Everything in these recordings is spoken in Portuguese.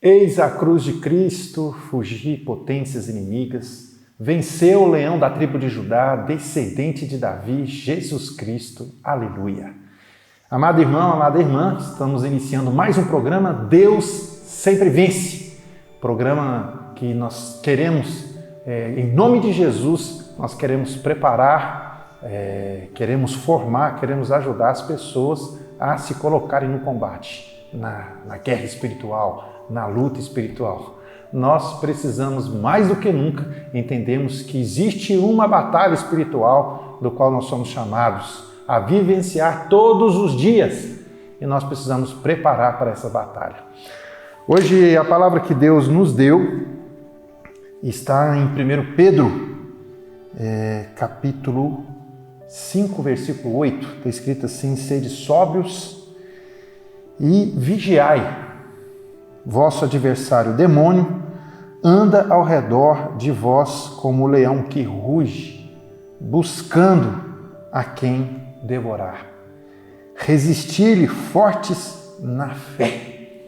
Eis a cruz de Cristo, fugir potências inimigas, venceu o leão da tribo de Judá, descendente de Davi, Jesus Cristo. Aleluia. Amado irmão, amada irmã, estamos iniciando mais um programa Deus Sempre Vence. Programa que nós queremos, em nome de Jesus, nós queremos preparar, queremos formar, queremos ajudar as pessoas a se colocarem no combate, na guerra espiritual, na luta espiritual. Nós precisamos mais do que nunca entendermos que existe uma batalha espiritual do qual nós somos chamados a vivenciar todos os dias e nós precisamos preparar para essa batalha. Hoje a palavra que Deus nos deu está em 1 Pedro, capítulo 5, versículo 8. Está escrito assim: sede sóbrios e vigiai. Vosso adversário, o demônio, anda ao redor de vós como o leão que ruge, buscando a quem devorar. Resisti-lhe fortes na fé.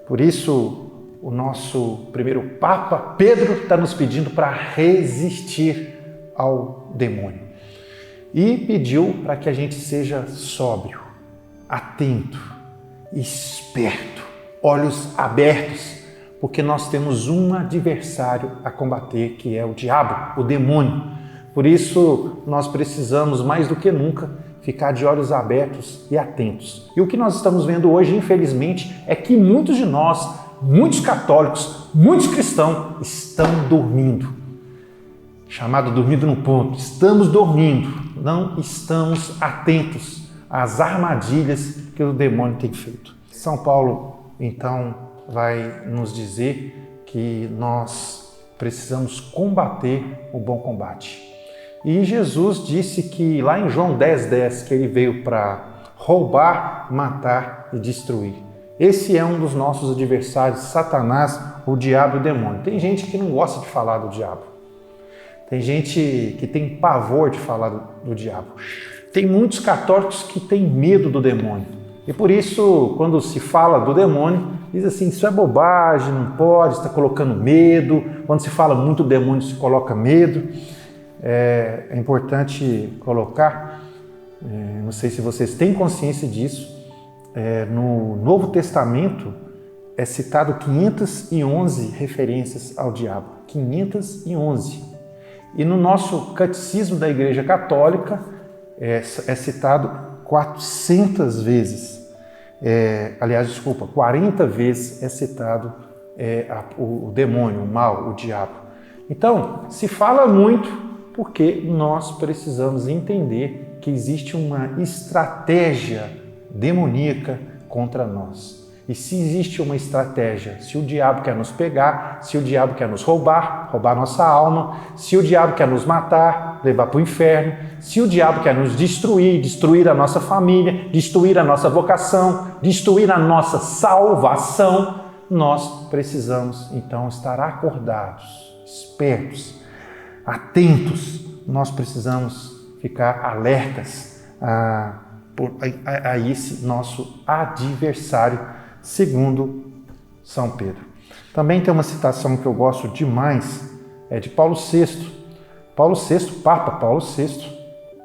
Por isso, o nosso primeiro Papa, Pedro, está nos pedindo para resistir ao demônio. E pediu para que a gente seja sóbrio, atento, esperto, olhos abertos, porque nós temos um adversário a combater, que é o diabo, o demônio. Por isso, nós precisamos, mais do que nunca, ficar de olhos abertos e atentos. E o que nós estamos vendo hoje, infelizmente, é que muitos de nós, muitos católicos, muitos cristãos, estão dormindo. Chamado dormindo no ponto. Estamos dormindo, não estamos atentos às armadilhas que o demônio tem feito. São Paulo, então, vai nos dizer que nós precisamos combater o bom combate. E Jesus disse que lá em João 10:10, que ele veio para roubar, matar e destruir. Esse é um dos nossos adversários, Satanás, o diabo e o demônio. Tem gente que não gosta de falar do diabo. Tem gente que tem pavor de falar do diabo. Tem muitos católicos que têm medo do demônio. E por isso, quando se fala do demônio, diz assim, isso é bobagem, não pode, está colocando medo. Quando se fala muito do demônio, se coloca medo. É importante colocar, não sei se vocês têm consciência disso, no Novo Testamento é citado 511 referências ao diabo. 511. E no nosso catecismo da Igreja Católica é citado 400 vezes. 40 vezes é citado o demônio, o mal, o diabo. Então, se fala muito porque nós precisamos entender que existe uma estratégia demoníaca contra nós. E se existe uma estratégia, se o diabo quer nos pegar, se o diabo quer nos roubar nossa alma, se o diabo quer nos matar, levar para o inferno, se o diabo quer nos destruir a nossa família, destruir a nossa vocação, destruir a nossa salvação, nós precisamos então estar acordados, espertos, atentos. Nós precisamos ficar alertas a esse nosso adversário, segundo São Pedro. Também tem uma citação que eu gosto demais, é de Paulo VI. Papa Paulo VI,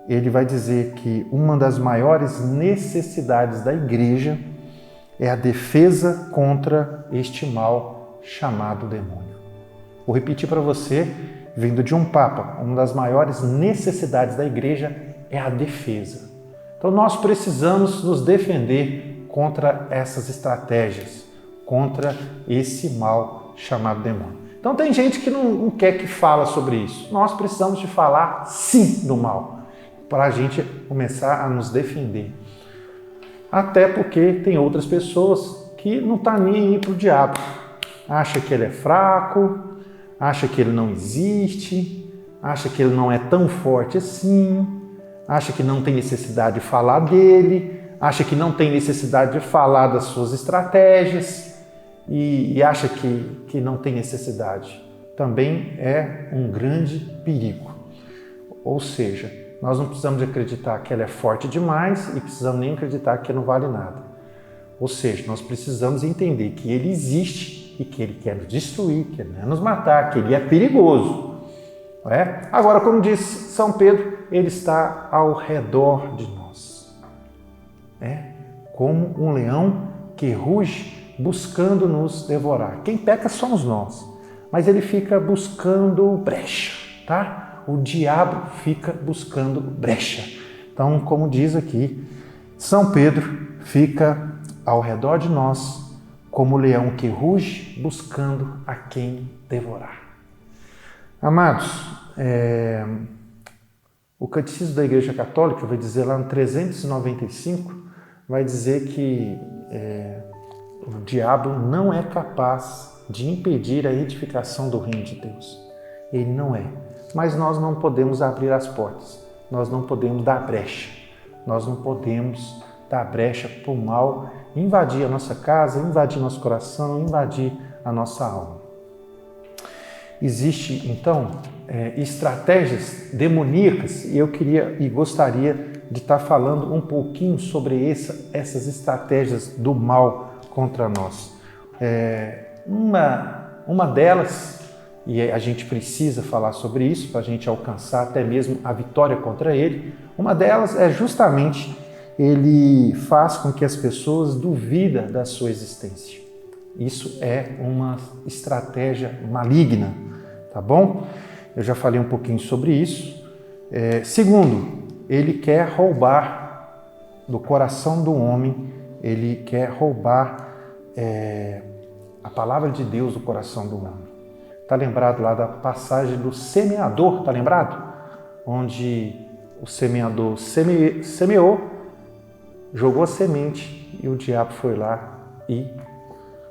ele vai dizer que uma das maiores necessidades da igreja é a defesa contra este mal chamado demônio. Vou repetir para você, vindo de um Papa, uma das maiores necessidades da igreja é a defesa. Então nós precisamos nos defender contra essas estratégias, contra esse mal chamado demônio. Então tem gente que não quer que fala sobre isso. Nós precisamos de falar sim do mal, para a gente começar a nos defender. Até porque tem outras pessoas que não estão nem aí para o diabo. Acha que ele é fraco, acha que ele não existe, acha que ele não é tão forte assim, acha que não tem necessidade de falar dele, acha que não tem necessidade de falar das suas estratégias e acha que não tem necessidade. Também é um grande perigo. Ou seja, nós não precisamos acreditar que ela é forte demais e precisamos nem acreditar que não vale nada. Ou seja, nós precisamos entender que ele existe e que ele quer nos destruir, que ele quer nos matar, que ele é perigoso. Não é? Agora, como diz São Pedro, ele está ao redor de nós. Como um leão que ruge buscando nos devorar. Quem peca somos nós, mas ele fica buscando brecha, tá? O diabo fica buscando brecha. Então, como diz aqui, São Pedro fica ao redor de nós como o leão que ruge buscando a quem devorar. Amados, o Catecismo da Igreja Católica vai dizer lá no 395, vai dizer que o diabo não é capaz de impedir a edificação do reino de Deus. Ele não é. Mas nós não podemos abrir as portas. Nós não podemos dar brecha. Nós não podemos dar brecha para o mal invadir a nossa casa, invadir nosso coração, invadir a nossa alma. Existe, então, estratégias demoníacas e eu queria e gostaria de estar falando um pouquinho sobre essas estratégias do mal contra nós. Uma delas, e a gente precisa falar sobre isso para a gente alcançar até mesmo a vitória contra ele, uma delas é justamente ele faz com que as pessoas duvidem da sua existência. Isso é uma estratégia maligna, tá bom? Eu já falei um pouquinho sobre isso. Segundo, ele quer roubar do coração do homem, ele quer roubar a palavra de Deus do coração do homem. Está lembrado lá da passagem do semeador, está lembrado? Onde o semeador semeou, jogou a semente e o diabo foi lá e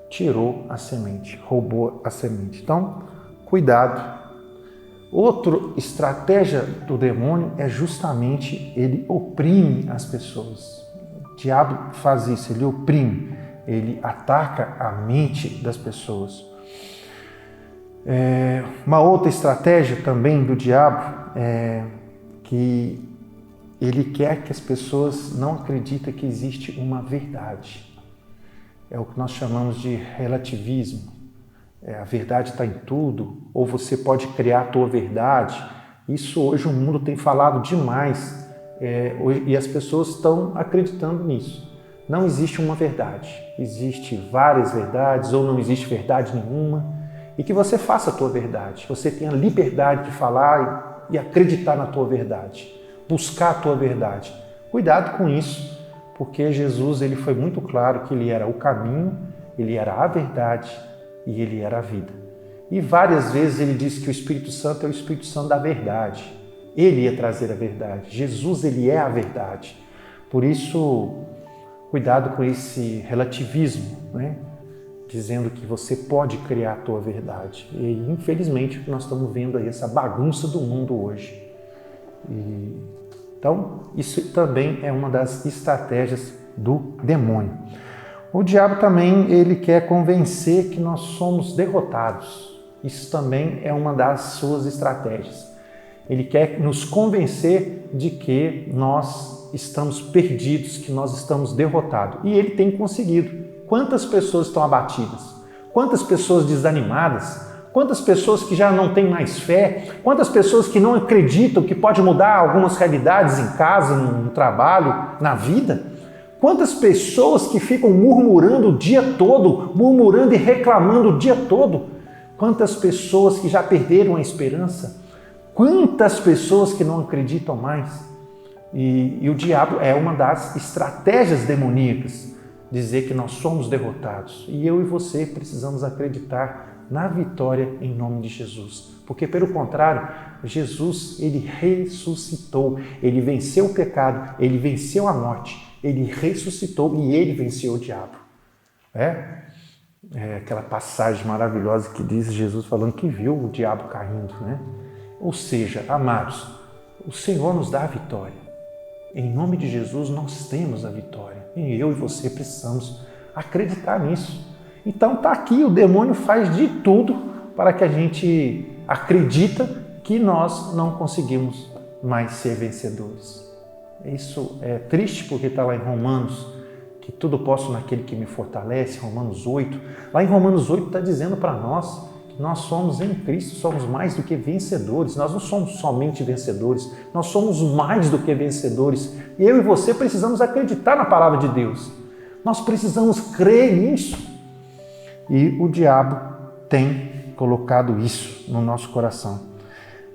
tirou a semente, roubou a semente. Então, cuidado. Outra estratégia do demônio é justamente ele oprime as pessoas. O diabo faz isso, ele oprime, ele ataca a mente das pessoas. Uma outra estratégia também do diabo é que ele quer que as pessoas não acreditem que existe uma verdade. É o que nós chamamos de relativismo. A verdade está em tudo, ou você pode criar a tua verdade. Isso hoje o mundo tem falado demais e as pessoas estão acreditando nisso. Não existe uma verdade, existe várias verdades ou não existe verdade nenhuma. E que você faça a tua verdade, você tenha liberdade de falar e acreditar na tua verdade, buscar a tua verdade. Cuidado com isso, porque Jesus ele foi muito claro que ele era o caminho, ele era a verdade e ele era a vida. E várias vezes ele disse que o Espírito Santo é o Espírito Santo da verdade. Ele ia trazer a verdade. Jesus, ele é a verdade. Por isso, cuidado com esse relativismo, né? Dizendo que você pode criar a tua verdade. E, infelizmente, nós estamos vendo aí essa bagunça do mundo hoje. Então, isso também é uma das estratégias do demônio. O diabo também ele quer convencer que nós somos derrotados. Isso também é uma das suas estratégias. Ele quer nos convencer de que nós estamos perdidos, que nós estamos derrotados. E ele tem conseguido. Quantas pessoas estão abatidas? Quantas pessoas desanimadas? Quantas pessoas que já não têm mais fé? Quantas pessoas que não acreditam que pode mudar algumas realidades em casa, no trabalho, na vida? Quantas pessoas que ficam murmurando o dia todo, murmurando e reclamando o dia todo? Quantas pessoas que já perderam a esperança? Quantas pessoas que não acreditam mais? E o diabo é uma das estratégias demoníacas, dizer que nós somos derrotados. E eu e você precisamos acreditar na vitória em nome de Jesus. Porque, pelo contrário, Jesus, ele ressuscitou, ele venceu o pecado, ele venceu a morte, ele ressuscitou e ele venceu o diabo. Aquela passagem maravilhosa que diz Jesus falando que viu o diabo caindo, né? Ou seja, amados, o Senhor nos dá a vitória. Em nome de Jesus, nós temos a vitória. E eu e você precisamos acreditar nisso. Então está aqui, o demônio faz de tudo para que a gente acredita que nós não conseguimos mais ser vencedores. Isso é triste porque está lá em Romanos que tudo posso naquele que me fortalece, Romanos 8. Lá em Romanos 8 está dizendo para nós que nós somos em Cristo, somos mais do que vencedores. Nós não somos somente vencedores, nós somos mais do que vencedores. E eu e você precisamos acreditar na palavra de Deus. Nós precisamos crer nisso. E o diabo tem colocado isso no nosso coração.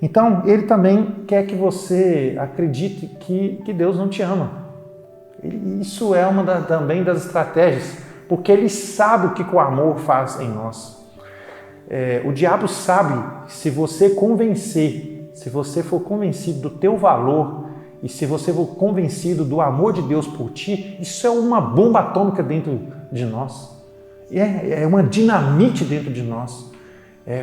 Então, ele também quer que você acredite que Deus não te ama. Isso é uma também das estratégias, porque ele sabe o que o amor faz em nós. O diabo sabe, se você convencer, se você for convencido do teu valor e se você for convencido do amor de Deus por ti, isso é uma bomba atômica dentro de nós. É uma dinamite dentro de nós.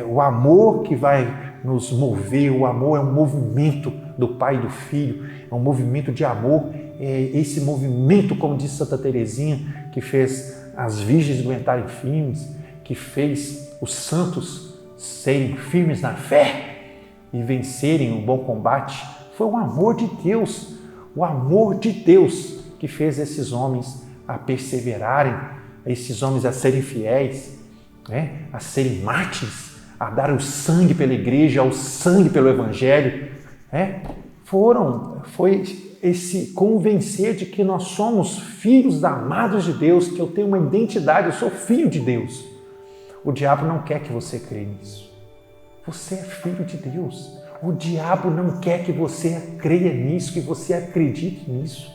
O amor que vai nos mover, o amor é um movimento do Pai e do Filho, é um movimento de amor. Esse movimento, como disse Santa Teresinha, que fez as virgens aguentarem firmes, que fez os santos serem firmes na fé e vencerem o bom combate, foi o amor de Deus que fez esses homens a perseverarem, esses homens a serem fiéis, a serem mártires, a dar o sangue pela igreja, o sangue pelo evangelho. Foi esse convencer de que nós somos filhos amados de Deus, que eu tenho uma identidade, eu sou filho de Deus. O diabo não quer que você creia nisso. Você é filho de Deus. O diabo não quer que você creia nisso, que você acredite nisso.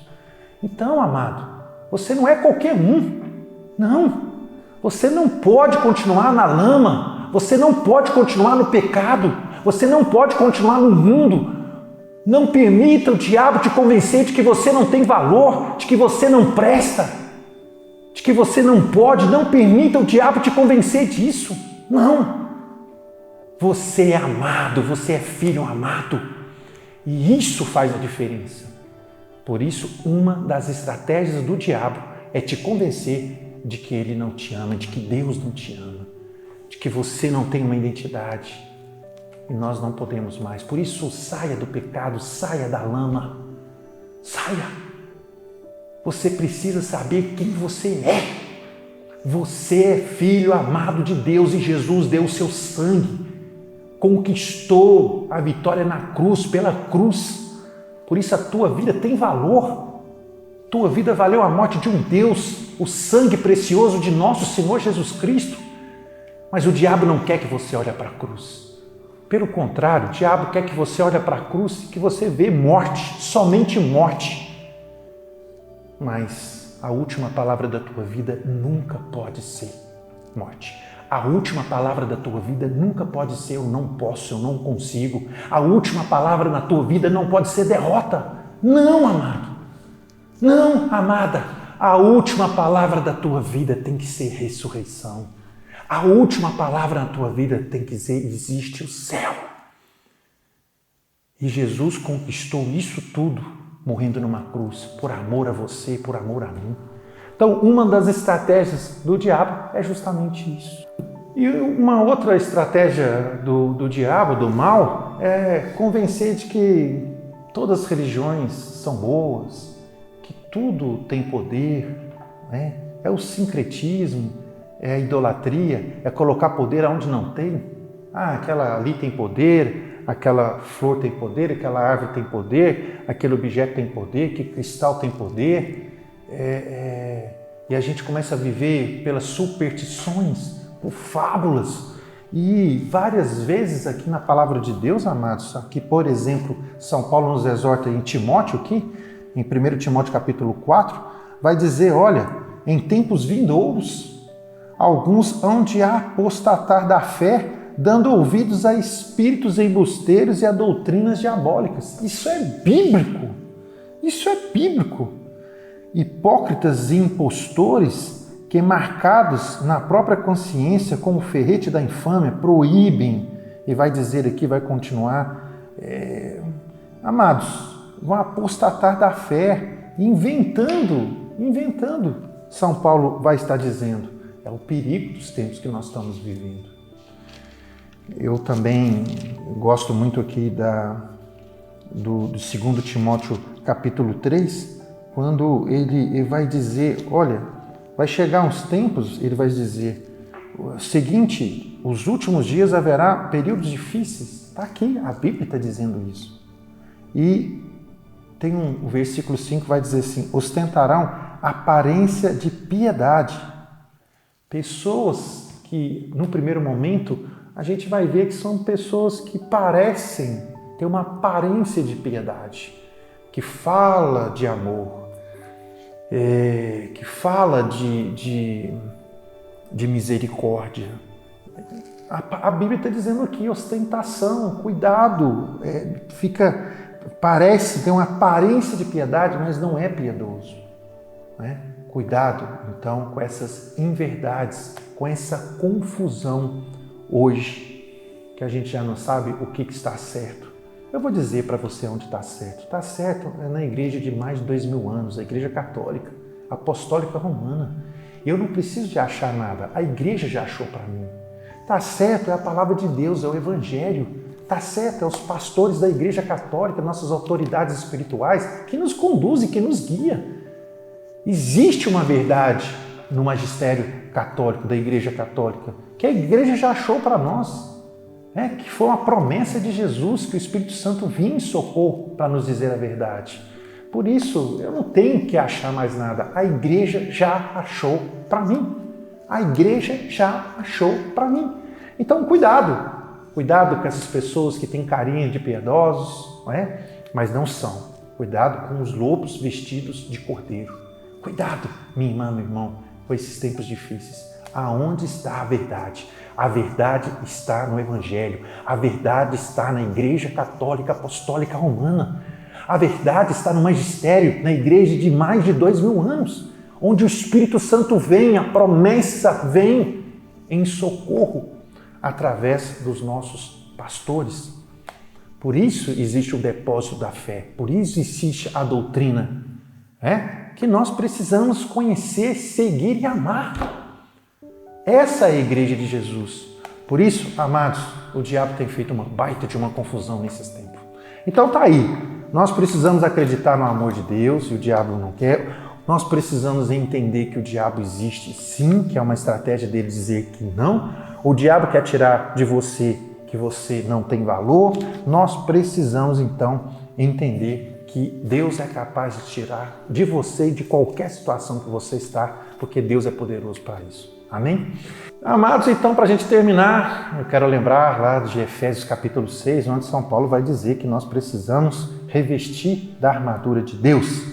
Então, amado, você não é qualquer um. Não. Você não pode continuar na lama. Você não pode continuar no pecado. Você não pode continuar no mundo. Não permita o diabo te convencer de que você não tem valor, de que você não presta, de que você não pode. Não permita o diabo te convencer disso. Não. Você é amado, você é filho amado. E isso faz a diferença. Por isso, uma das estratégias do diabo é te convencer de que ele não te ama, de que Deus não te ama, de que você não tem uma identidade. E nós não podemos mais. Por isso, saia do pecado, saia da lama. Saia. Você precisa saber quem você é. Você é filho amado de Deus e Jesus deu o seu sangue. Conquistou a vitória na cruz, pela cruz. Por isso a tua vida tem valor. Tua vida valeu a morte de um Deus, o sangue precioso de nosso Senhor Jesus Cristo. Mas o diabo não quer que você olhe para a cruz. Pelo contrário, o diabo quer que você olhe para a cruz e que você vê morte, somente morte. Mas a última palavra da tua vida nunca pode ser morte. A última palavra da tua vida nunca pode ser eu não posso, eu não consigo. A última palavra na tua vida não pode ser derrota. Não, amado. Não, amada. A última palavra da tua vida tem que ser ressurreição. A última palavra na tua vida tem que dizer, existe o céu. E Jesus conquistou isso tudo, morrendo numa cruz, por amor a você, por amor a mim. Então, uma das estratégias do diabo é justamente isso. E uma outra estratégia do diabo, do mal, é convencer de que todas as religiões são boas, que tudo tem poder, É o sincretismo, é a idolatria, é colocar poder onde não tem. Aquela ali tem poder, aquela flor tem poder, aquela árvore tem poder, aquele objeto tem poder, que cristal tem poder. E a gente começa a viver pelas superstições, por fábulas. E várias vezes aqui na palavra de Deus, amados, aqui, por exemplo, São Paulo nos exorta em Timóteo, aqui, em 1 Timóteo capítulo 4, vai dizer, olha, em tempos vindouros, alguns hão de apostatar da fé, dando ouvidos a espíritos embusteiros e a doutrinas diabólicas. Isso é bíblico. Isso é bíblico. Hipócritas e impostores que, marcados na própria consciência como ferrete da infâmia, proíbem, e vai dizer aqui, vai continuar, amados, vão apostatar da fé, inventando. São Paulo vai estar dizendo, é o perigo dos tempos que nós estamos vivendo. Eu também gosto muito aqui do 2 Timóteo capítulo 3, quando ele vai dizer, olha, vai chegar uns tempos, ele vai dizer, o seguinte, os últimos dias haverá períodos difíceis. Está aqui, a Bíblia está dizendo isso. E tem o versículo 5 vai dizer assim, ostentarão aparência de piedade. Pessoas que, no primeiro momento, a gente vai ver que são pessoas que parecem ter uma aparência de piedade, que fala de amor, que fala de misericórdia. A Bíblia está dizendo aqui, ostentação, cuidado, parece ter uma aparência de piedade, mas não é piedoso. Né? Cuidado, então, com essas inverdades, com essa confusão hoje, que a gente já não sabe o que está certo. Eu vou dizer para você onde está certo. Está certo é na igreja de mais de 2000 anos, a igreja católica, apostólica romana. Eu não preciso de achar nada, a igreja já achou para mim. Está certo é a palavra de Deus, é o evangelho. Está certo é os pastores da igreja católica, nossas autoridades espirituais, que nos conduzem, que nos guiam. Existe uma verdade no magistério católico, da igreja católica, que a igreja já achou para nós, que foi uma promessa de Jesus, que o Espírito Santo vinha em socorro para nos dizer a verdade. Por isso, eu não tenho que achar mais nada, a igreja já achou para mim. A igreja já achou para mim. Então, cuidado com essas pessoas que têm carinha de piedosos, mas não são. Cuidado com os lobos vestidos de cordeiro. Cuidado, minha irmã, meu irmão, com esses tempos difíceis. Aonde está a verdade? A verdade está no Evangelho. A verdade está na Igreja Católica Apostólica Romana. A verdade está no magistério, na igreja de mais de 2000 anos, onde o Espírito Santo vem, a promessa vem em socorro através dos nossos pastores. Por isso existe o depósito da fé, por isso existe a doutrina, que nós precisamos conhecer, seguir e amar. Essa é a igreja de Jesus. Por isso, amados, o diabo tem feito uma baita de uma confusão nesses tempos. Então tá aí, nós precisamos acreditar no amor de Deus e o diabo não quer. Nós precisamos entender que o diabo existe sim, que é uma estratégia dele dizer que não. O diabo quer tirar de você que você não tem valor. Nós precisamos então entender que Deus é capaz de tirar de você e de qualquer situação que você está, porque Deus é poderoso para isso. Amém? Amados, então, para a gente terminar, eu quero lembrar lá de Efésios capítulo 6, onde São Paulo vai dizer que nós precisamos revestir da armadura de Deus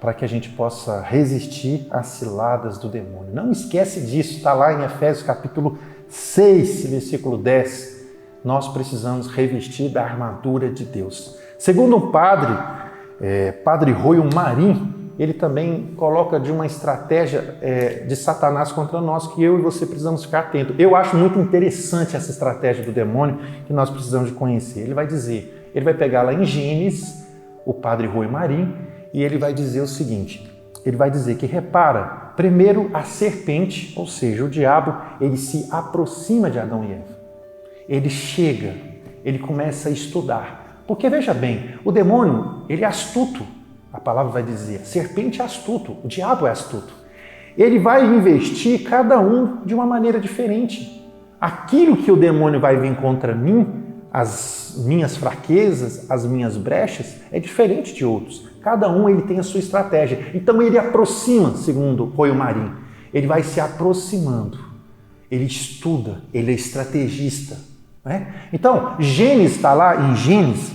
para que a gente possa resistir às ciladas do demônio. Não esquece disso, está lá em Efésios capítulo 6, versículo 10. Nós precisamos revestir da armadura de Deus. Segundo o Padre Royo Marim, ele também coloca de uma estratégia de Satanás contra nós, que eu e você precisamos ficar atentos. Eu acho muito interessante essa estratégia do demônio, que nós precisamos de conhecer. Ele vai dizer, ele vai pegar lá em Gênesis, o Padre Royo Marim, e ele vai dizer o seguinte, ele vai dizer que, repara, primeiro a serpente, ou seja, o diabo, ele se aproxima de Adão e Eva. Ele chega, ele começa a estudar. Porque, veja bem, o demônio, ele é astuto. A palavra vai dizer, a serpente é astuto, o diabo é astuto. Ele vai investir cada um de uma maneira diferente. Aquilo que o demônio vai vir contra mim, as minhas fraquezas, as minhas brechas, é diferente de outros. Cada um ele tem a sua estratégia. Então ele aproxima, segundo Royo Marim. Ele vai se aproximando. Ele estuda, ele é estrategista. Então, Gênesis está lá em Gênesis,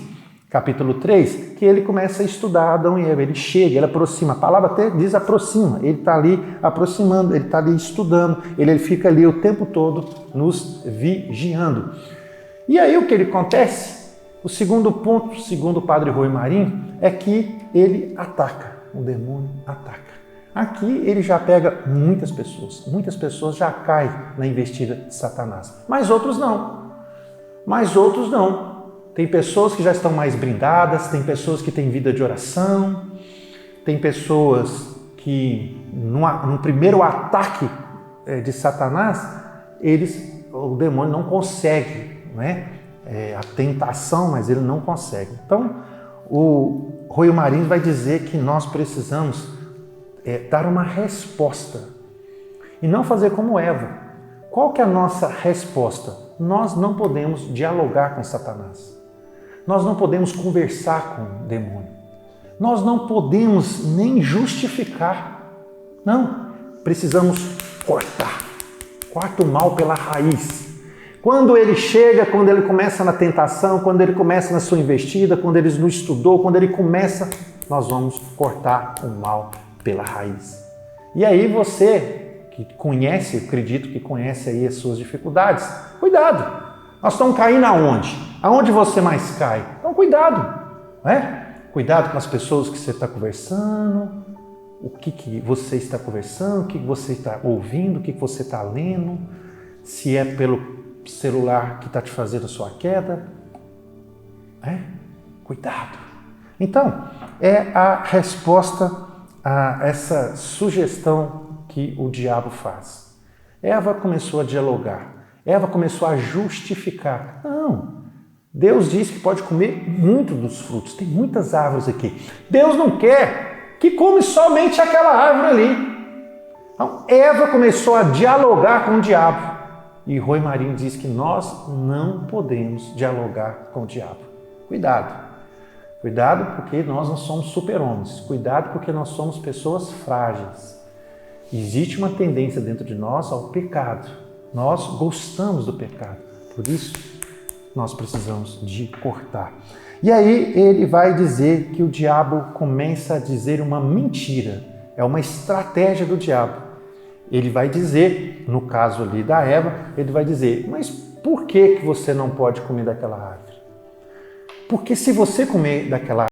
capítulo 3, que ele começa a estudar Adão e Eva. Ele chega, ele aproxima. A palavra até diz aproxima. Ele está ali aproximando, ele está ali estudando. Ele fica ali o tempo todo nos vigiando. E aí o que ele acontece? O segundo ponto, segundo o Padre Royo Marim, é que ele ataca. O demônio ataca. Aqui ele já pega muitas pessoas já caem na investida de Satanás. Mas outros não. Tem pessoas que já estão mais blindadas, tem pessoas que têm vida de oração, tem pessoas que no primeiro ataque de Satanás, o demônio não consegue, a tentação, mas ele não consegue. Então, o Roio Marinho vai dizer que nós precisamos dar uma resposta e não fazer como Eva. Qual que é a nossa resposta? Nós não podemos dialogar com Satanás. Nós não podemos conversar com o demônio. Nós não podemos nem justificar. Não, precisamos cortar. Corta o mal pela raiz. Quando ele chega, quando ele começa na tentação, quando ele começa na sua investida, quando ele não estudou, quando ele começa, nós vamos cortar o mal pela raiz. E aí você que conhece, eu acredito que conhece aí as suas dificuldades, cuidado! Nós estamos caindo aonde? Aonde você mais cai? Então cuidado, né? Cuidado com as pessoas que você está conversando, o que você está conversando, o que você está ouvindo, o que você está lendo, se é pelo celular que está te fazendo a sua queda. Cuidado. Então, é a resposta a essa sugestão que o diabo faz. Eva começou a dialogar. Eva começou a justificar. Não, Deus disse que pode comer muito dos frutos. Tem muitas árvores aqui. Deus não quer que come somente aquela árvore ali. Então, Eva começou a dialogar com o diabo. E Roio Marinho diz que nós não podemos dialogar com o diabo. Cuidado. Cuidado porque nós não somos super-homens. Cuidado porque nós somos pessoas frágeis. Existe uma tendência dentro de nós ao pecado. Nós gostamos do pecado. Por isso, nós precisamos de cortar. E aí ele vai dizer que o diabo começa a dizer uma mentira. É uma estratégia do diabo. Ele vai dizer, no caso ali da Eva, ele vai dizer, mas por que você não pode comer daquela árvore? Porque se você comer daquela